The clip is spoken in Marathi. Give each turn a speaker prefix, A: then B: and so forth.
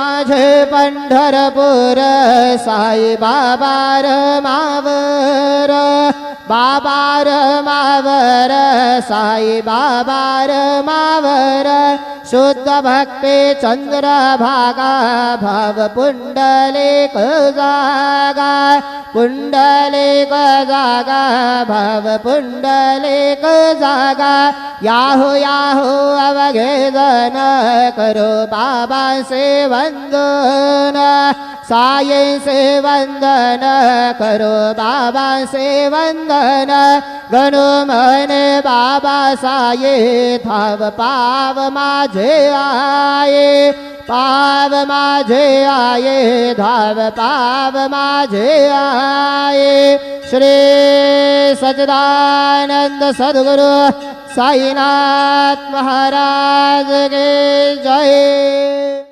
A: माझे पंढरपूर साई बाबा रमावर बाबा रमावर साई बाबा रमावर शुद्ध भक्ती चंद्रभागा भाव पुंडलिक जागा पुंडलिक जागा भाव पुंडलिक जागा याहू याहू अवघे जन करो बाबा से वंदन साये से वंदन करो बाबा से वंदन गणो मने बाबा साये धाव पाव माझे आये पाव माझे आये धाव पाव माझे आये श्री सच्चिदानंद सद्गुरु साईनाथ महाराज के जय।